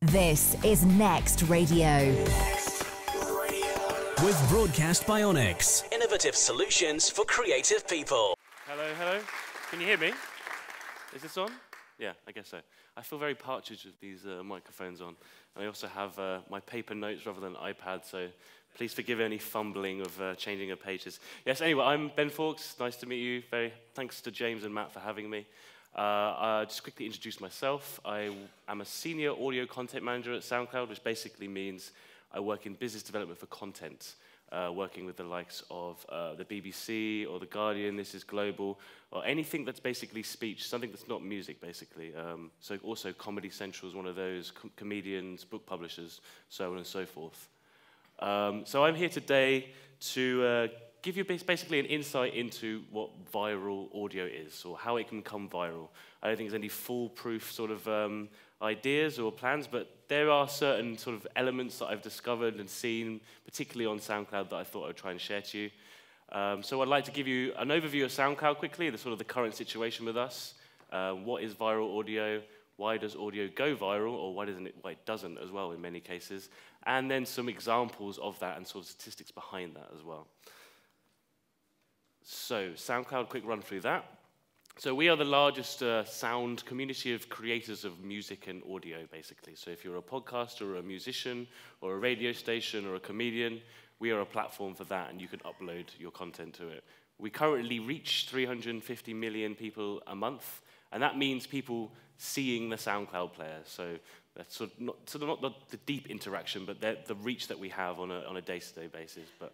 This is Next Radio. With Broadcast Bionics. Innovative solutions for creative people. Hello, hello. Can you hear me? Is this on? Yeah, I guess so. I feel very partridge with these microphones on. And I also have my paper notes rather than an iPad, so please forgive any fumbling of changing of pages. Yes, anyway, I'm Ben Fawkes. Nice to meet you. Thanks to James and Matt for having me. Just quickly introduce myself. I am a senior audio content manager at SoundCloud, which basically means I work in business development for content, working with the likes of the BBC or The Guardian, This Is Global, or anything that's basically speech, something that's not music, basically. So also Comedy Central is one of those, comedians, book publishers, so on and so forth. So I'm here today to give you basically an insight into what viral audio is, or how it can become viral. I don't think there's any foolproof sort of ideas or plans, but there are certain sort of elements that I've discovered and seen, particularly on SoundCloud, that I thought I would try and share to you. So I'd like to give you an overview of SoundCloud quickly, the sort of the current situation with us. What is viral audio? Why does audio go viral, or why it doesn't as well in many cases? And then some examples of that and sort of statistics behind that as well. So, SoundCloud, quick run through that. So we are the largest sound community of creators of music and audio, basically. So if you're a podcaster or a musician or a radio station or a comedian, we are a platform for that, and you can upload your content to it. We currently reach 350 million people a month, and that means people seeing the SoundCloud player. So that's sort of not the deep interaction, but the reach that we have on a day-to-day basis. But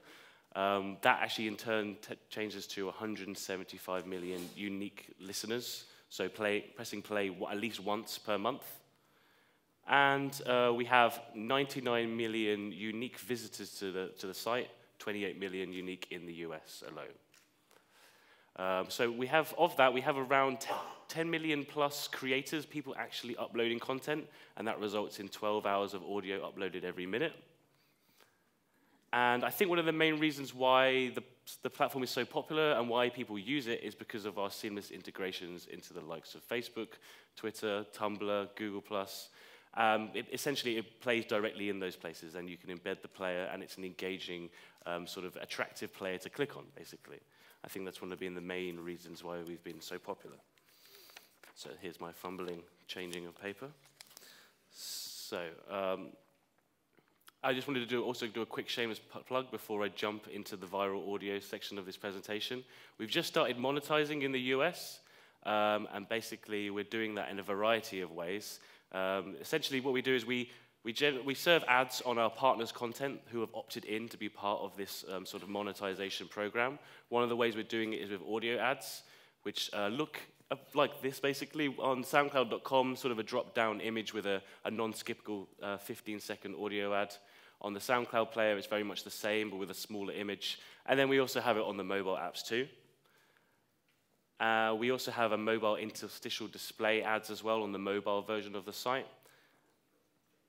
that actually in turn changes to 175 million unique listeners, so pressing play at least once per month. And we have 99 million unique visitors to the site, 28 million unique in the US alone. So we have around 10 million plus creators, people actually uploading content, and that results in 12 hours of audio uploaded every minute. And I think one of the main reasons why the platform is so popular and why people use it is because of our seamless integrations into the likes of Facebook, Twitter, Tumblr, Google+. Essentially, it plays directly in those places, and you can embed the player, and it's an engaging, sort of attractive player to click on, basically. I think that's one of the main reasons why we've been so popular. So here's my fumbling changing of paper. So, I just wanted to also do a quick shameless plug before I jump into the viral audio section of this presentation. We've just started monetizing in the US, and basically we're doing that in a variety of ways. Essentially what we do is we serve ads on our partners' content who have opted in to be part of this sort of monetization program. One of the ways we're doing it is with audio ads, which look like this, basically. On SoundCloud.com, sort of a drop-down image with a non-skippable 15-second audio ad. On the SoundCloud player, it's very much the same, but with a smaller image. And then we also have it on the mobile apps too. We also have a mobile interstitial display ads as well on the mobile version of the site.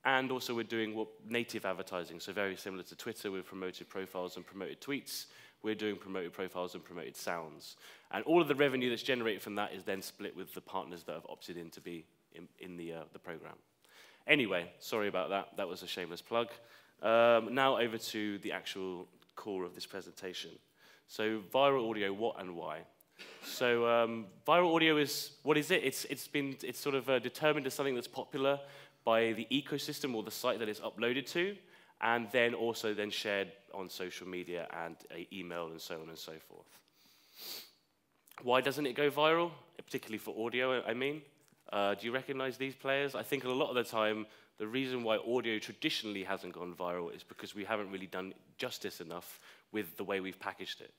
And also we're doing native advertising, so very similar to Twitter with promoted profiles and promoted tweets. We're doing promoted profiles and promoted sounds. And all of the revenue that's generated from that is then split with the partners that have opted in to be in the program. Anyway, sorry about that. That was a shameless plug. Now over to the actual core of this presentation. So viral audio, what and why? So viral audio is, what is it? It's sort of determined as something that's popular by the ecosystem or the site that it's uploaded to, and then also then shared on social media and email and so on and so forth. Why doesn't it go viral? Particularly for audio, I mean. Do you recognize these players? I think a lot of the time, the reason why audio traditionally hasn't gone viral is because we haven't really done justice enough with the way we've packaged it.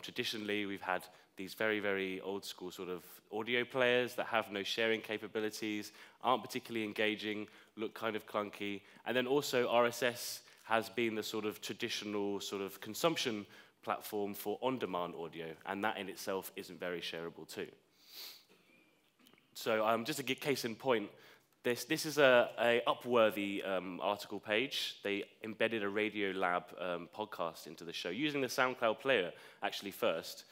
Traditionally, we've had these very, very old school sort of audio players that have no sharing capabilities, aren't particularly engaging, look kind of clunky, and then also RSS has been the sort of traditional sort of consumption platform for on-demand audio, and that in itself isn't very shareable too. So just to get case in point, this is a Upworthy article page. They embedded a Radio Lab podcast into the show using the SoundCloud player actually first.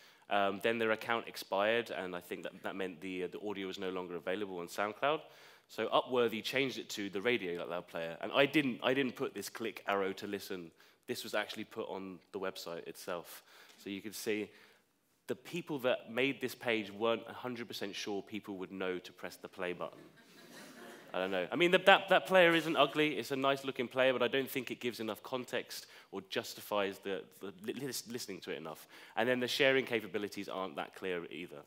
Then their account expired, and I think that meant the audio was no longer available on SoundCloud. So Upworthy changed it to the Radio Loud player, and I didn't put this click arrow to listen. This was actually put on the website itself. So you can see the people that made this page weren't 100% sure people would know to press the play button. I don't know. I mean, that player isn't ugly. It's a nice-looking player, but I don't think it gives enough context or justifies the listening to it enough. And then the sharing capabilities aren't that clear either.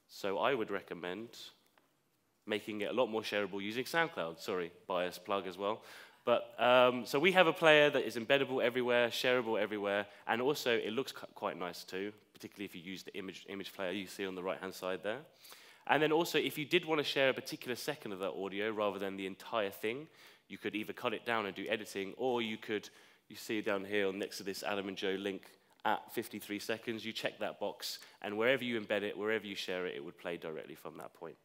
So I would recommend making it a lot more shareable using SoundCloud. Sorry, bias plug as well. But so we have a player that is embeddable everywhere, shareable everywhere, and also it looks quite nice too, particularly if you use the image player you see on the right-hand side there. And then also, if you did want to share a particular second of that audio rather than the entire thing, you could either cut it down and do editing, or you see down here next to this Adam and Joe link at 53 seconds, you check that box, and wherever you embed it, wherever you share it, it would play directly from that point.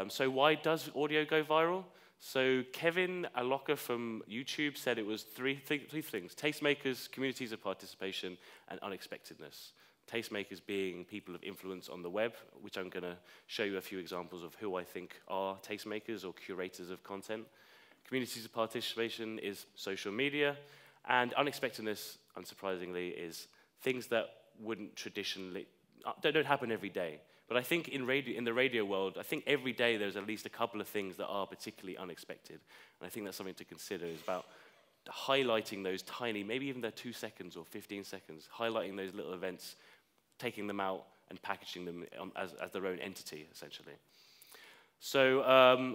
So why does audio go viral? So Kevin Aloka from YouTube said it was three things: tastemakers, communities of participation, and unexpectedness. Tastemakers being people of influence on the web, which I'm going to show you a few examples of who I think are tastemakers or curators of content. Communities of participation is social media, and unexpectedness, unsurprisingly, is things that wouldn't traditionally, don't happen every day. But I think in the radio world, I think every day there's at least a couple of things that are particularly unexpected. And I think that's something to consider, is about highlighting those tiny, maybe even they're 2 seconds or 15 seconds, highlighting those little events, taking them out and packaging them as their own entity, essentially. So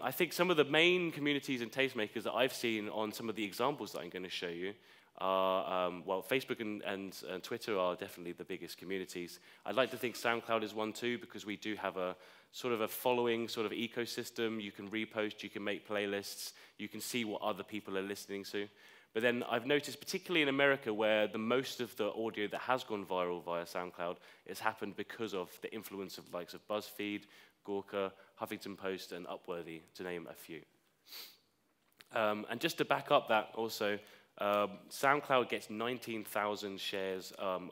I think some of the main communities and tastemakers that I've seen on some of the examples that I'm going to show you are, well, Facebook and Twitter are definitely the biggest communities. I'd like to think SoundCloud is one too, because we do have a sort of a following sort of ecosystem. You can repost, you can make playlists, you can see what other people are listening to. But then I've noticed, particularly in America, where the most of the audio that has gone viral via SoundCloud has happened because of the influence of likes of BuzzFeed, Gawker, Huffington Post, and Upworthy, to name a few. And just to back up that also, SoundCloud gets 19,000 shares on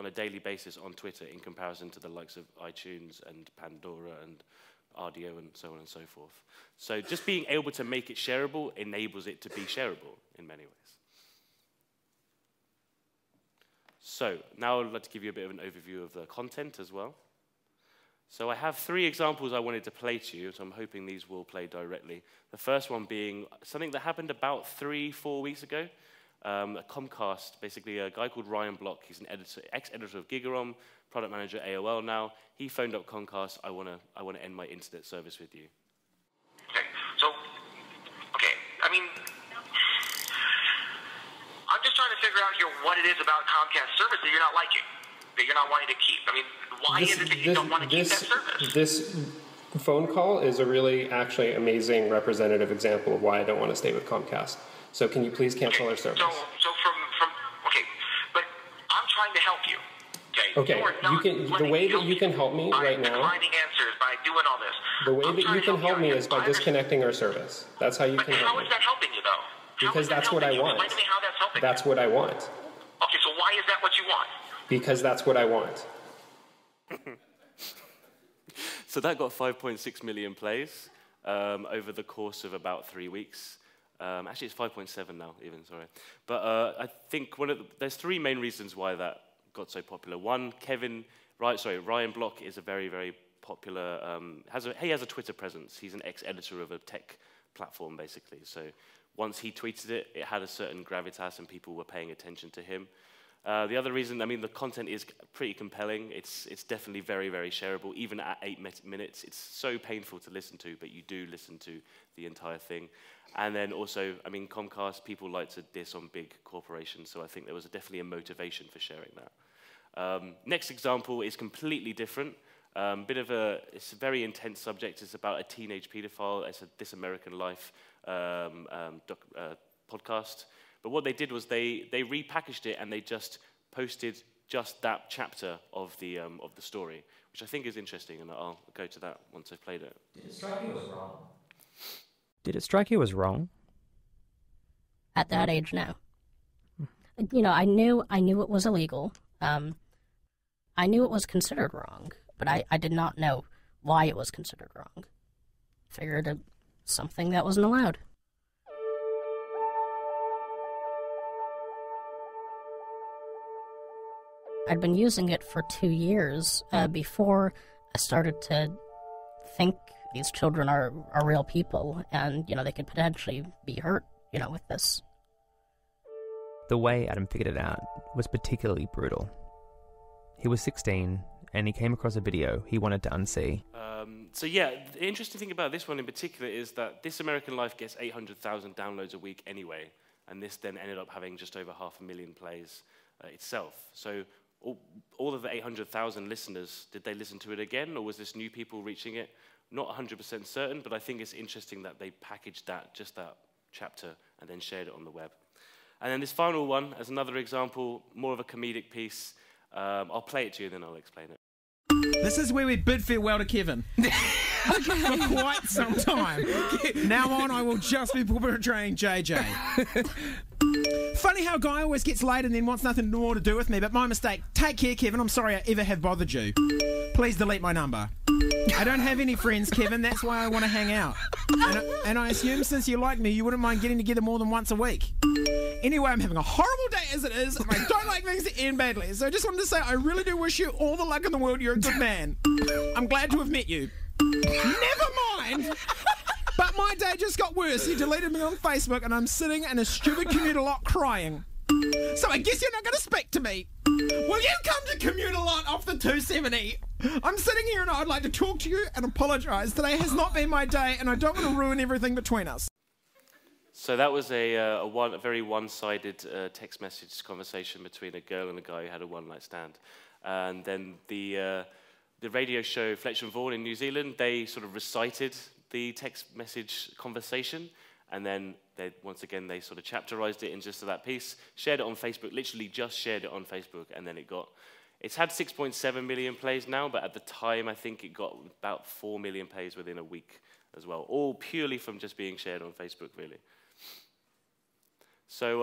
a daily basis on Twitter in comparison to the likes of iTunes and Pandora and RDO and so on and so forth. So just being able to make it shareable enables it to be shareable in many ways. So now I'd like to give you a bit of an overview of the content as well. So I have 3 examples I wanted to play to you, so I'm hoping these will play directly. The first one being something that happened about 3-4 weeks ago. Comcast, basically a guy called Ryan Block, he's an ex-editor of Gigarom, product manager at AOL now. He phoned up Comcast, I want to end my internet service with you. Okay, so, I mean, I'm just trying to figure out here what it is about Comcast service that you're not liking, that you're not wanting to keep. I mean, why is it that you don't want to keep that service? This phone call is a really, actually amazing representative example of why I don't want to stay with Comcast. So can you please cancel our service? So okay, but I'm trying to help you. Okay, the way that you can help me right now, finding answers, by doing all this. The way that you can help me is by disconnecting our service. That's how you can help me. How is that helping you, though? Because that's what I want. Explain to me how that's helping you. That's what I want. Okay, so why is that what you want? Because that's what I want. So that got 5.6 million plays over the course of about 3 weeks. Actually, it's 5.7 now, even, sorry. But I think there's 3 main reasons why that got so popular. One, Ryan Block is a very, very popular, he has a Twitter presence. He's an ex-editor of a tech platform, basically. So once he tweeted it, it had a certain gravitas and people were paying attention to him. The other reason, I mean, the content is pretty compelling. It's definitely very, very shareable. Even at 8 minutes, it's so painful to listen to, but you do listen to the entire thing. And then also, I mean, Comcast, people like to diss on big corporations, so I think there was definitely a motivation for sharing that. Next example is completely different. It's a very intense subject. It's about a teenage pedophile. It's a This American Life podcast. But what they did was they repackaged it and they just posted just that chapter of the story, which I think is interesting, and I'll go to that once I've played it. Did it strike you as wrong? At that age, no. You know, I knew it was illegal. I knew it was considered wrong, but I did not know why it was considered wrong. Figured it something that wasn't allowed. I'd been using it for 2 years before I started to think these children are real people and, they could potentially be hurt, with this. The way Adam figured it out was particularly brutal. He was 16 and he came across a video he wanted to unsee. So yeah, the interesting thing about this one in particular is that This American Life gets 800,000 downloads a week anyway, and this then ended up having just over 500,000 plays itself. So all of the 800,000 listeners, did they listen to it again, or was this new people reaching it? Not 100% certain, but I think it's interesting that they packaged that chapter, and then shared it on the web. And then this final one, as another example, more of a comedic piece. I'll play it to you, and then I'll explain it. This is where we bid farewell to Kevin. For quite some time. Now on, I will just be portraying JJ. Funny how a guy always gets laid and then wants nothing more to do with me, but my mistake. Take care, Kevin. I'm sorry I ever have bothered you. Please delete my number. I don't have any friends, Kevin. That's why I want to hang out. And I assume since you like me, you wouldn't mind getting together more than once a week. Anyway, I'm having a horrible day as it is, and I don't like things to end badly. So I just wanted to say I really do wish you all the luck in the world. You're a good man. I'm glad to have met you. Never mind. But my day just got worse. He deleted me on Facebook, and I'm sitting in a stupid commuter lot crying. So I guess you're not going to speak to me. Will you come to commuter lot off the 270? I'm sitting here and I'd like to talk to you and apologise. Today has not been my day, and I don't want to ruin everything between us. So that was a very one-sided text message conversation between a girl and a guy who had a one-night stand. And then the radio show Fletcher and Vaughan in New Zealand, they sort of recited the text message conversation, and then once again they sort of chapterized it in just that piece, shared it on Facebook, literally just shared it on Facebook, and then it's had 6.7 million plays now, but at the time I think it got about 4 million plays within a week as well, all purely from just being shared on Facebook, really. So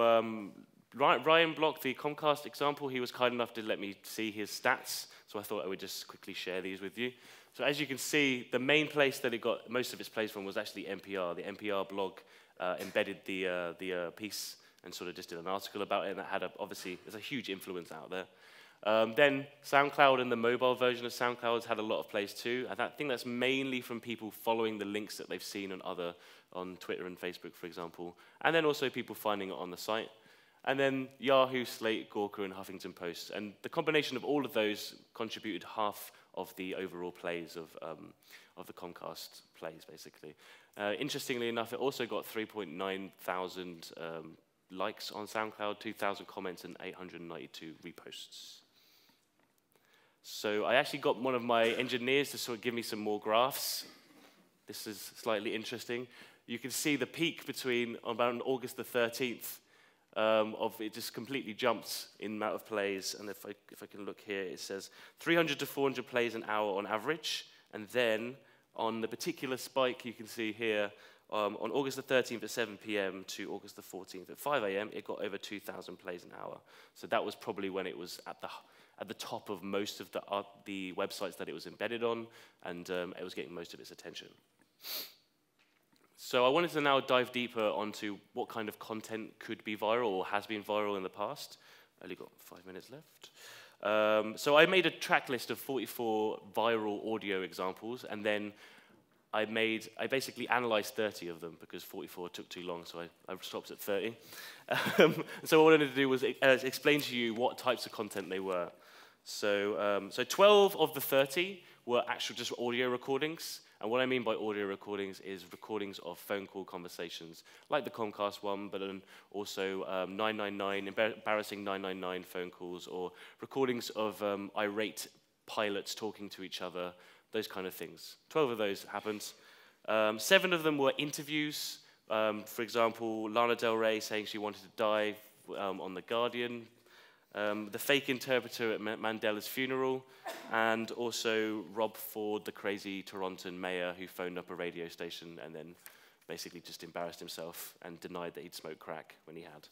Ryan Block, the Comcast example, he was kind enough to let me see his stats, so I thought I would just quickly share these with you. So as you can see, the main place that it got most of its plays from was actually NPR. The NPR blog embedded the piece and sort of just did an article about it, and that had obviously, there's a huge influence out there. Then SoundCloud and the mobile version of SoundCloud had a lot of plays too. I think that's mainly from people following the links that they've seen on Twitter and Facebook, for example. And then also people finding it on the site. And then Yahoo, Slate, Gawker, and Huffington Post. And the combination of all of those contributed half of the overall plays of the Comcast plays, basically. Interestingly enough, it also got 3.9 thousand likes on SoundCloud, 2,000 comments, and 892 reposts. So I actually got one of my engineers to sort of give me some more graphs. This is slightly interesting. You can see the peak between about August the 13th of it just completely jumped in amount of plays. And if I can look here, it says 300 to 400 plays an hour on average. And then on the particular spike you can see here, on August the 13th at 7 p.m. to August the 14th at 5 a.m., it got over 2,000 plays an hour. So that was probably when it was at the top of most of the websites that it was embedded on, and it was getting most of its attention. So I wanted to now dive deeper onto what kind of content could be viral or has been viral in the past. I only got 5 minutes left. So I made a track list of 44 viral audio examples, and then I basically analyzed 30 of them because 44 took too long, so I stopped at 30. So what I wanted to do was explain to you what types of content they were. So 12 of the 30 were actual just audio recordings. And what I mean by audio recordings is recordings of phone call conversations, like the Comcast one, but then also 999, embarrassing 999 phone calls, or recordings of irate pilots talking to each other, those kind of things. 12 of those happened. 7 of them were interviews. For example, Lana Del Rey saying she wanted to die on The Guardian. The fake interpreter at Mandela's funeral, and also Rob Ford, the crazy Toronton mayor who phoned up a radio station and then basically just embarrassed himself and denied that he'd smoked crack when he had.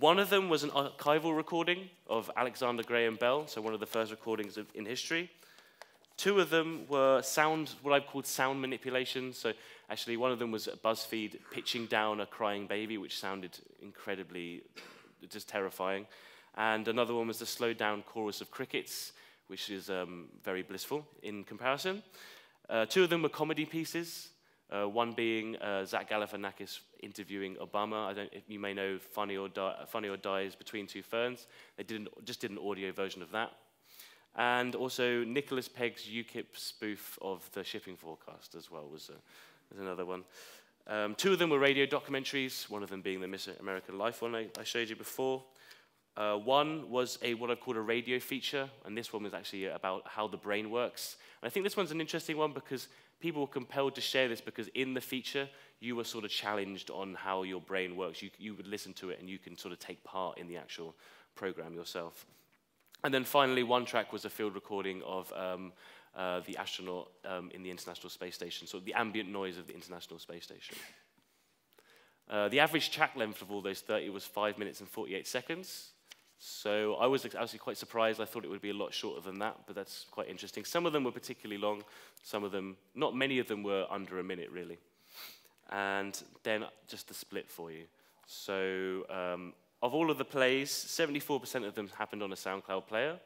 One of them was an archival recording of Alexander Graham Bell, so one of the first recordings in history. Two of them were what I've called sound manipulation. So actually one of them was BuzzFeed pitching down a crying baby, which sounded incredibly just terrifying. And another one was the slowed down chorus of crickets, which is very blissful in comparison. Two of them were comedy pieces. One being Zach Galifianakis interviewing Obama. You may know Funny or Die's Between Two Ferns. They just did an audio version of that. And also Nicholas Pegg's UKIP spoof of the shipping forecast as well was another one. Two of them were radio documentaries, one of them being the Miss American Life one I showed you before. One was what I've called a radio feature, and this one was actually about how the brain works. And I think this one's an interesting one because people were compelled to share this because in the feature, you were sort of challenged on how your brain works. You would listen to it and you can sort of take part in the actual program yourself. And then finally, one track was a field recording of the astronaut in the International Space Station, so the ambient noise of the International Space Station. The average track length of all those 30 was 5 minutes and 48 seconds. So I was actually quite surprised. I thought it would be a lot shorter than that, but that's quite interesting. Some of them were particularly long. Some of them, not many of them were under a minute, really. And then just the split for you. So of all of the plays, 74% of them happened on a SoundCloud player.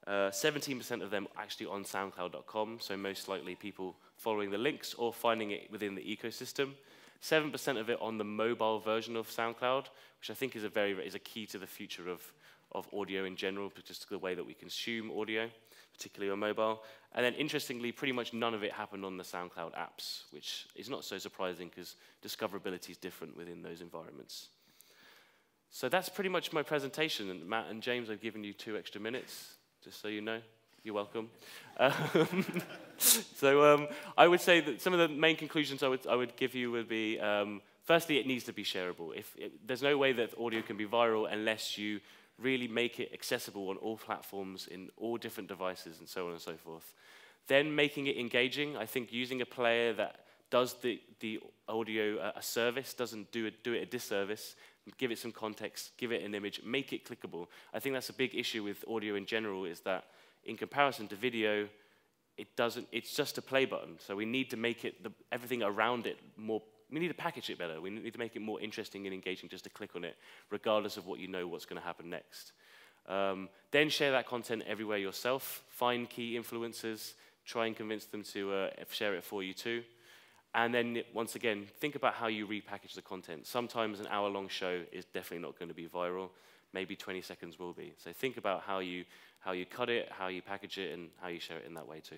17% of them actually on SoundCloud.com, so most likely people following the links or finding it within the ecosystem. 7% of it on the mobile version of SoundCloud, which I think is a key to the future of audio in general, but just the way that we consume audio, particularly on mobile. And then interestingly, pretty much none of it happened on the SoundCloud apps, which is not so surprising because discoverability is different within those environments. So that's pretty much my presentation. And Matt and James, I've given you 2 extra minutes, just so you know. You're welcome. So I would say that some of the main conclusions I would give you would be, firstly, it needs to be shareable. There's no way that audio can be viral unless you really make it accessible on all platforms, in all different devices, and so on and so forth. Then making it engaging. I think using a player that does the audio a service, doesn't do it a disservice, give it some context, give it an image, make it clickable. I think that's a big issue with audio in general, is that in comparison to video, it's just a play button. So we need to make it, everything around it more, we need to package it better. We need to make it more interesting and engaging just to click on it, regardless of what you know what's going to happen next. Then share that content everywhere yourself. Find key influencers, try and convince them to share it for you too. And then, once again, think about how you repackage the content. Sometimes an hour-long show is definitely not going to be viral. Maybe 20 seconds will be. So think about how you cut it, how you package it, and how you share it in that way too.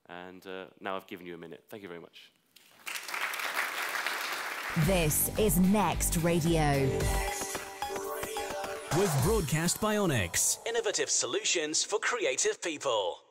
And now I've given you a minute. Thank you very much. This is Next Radio. With Broadcast by Onyx. Innovative solutions for creative people.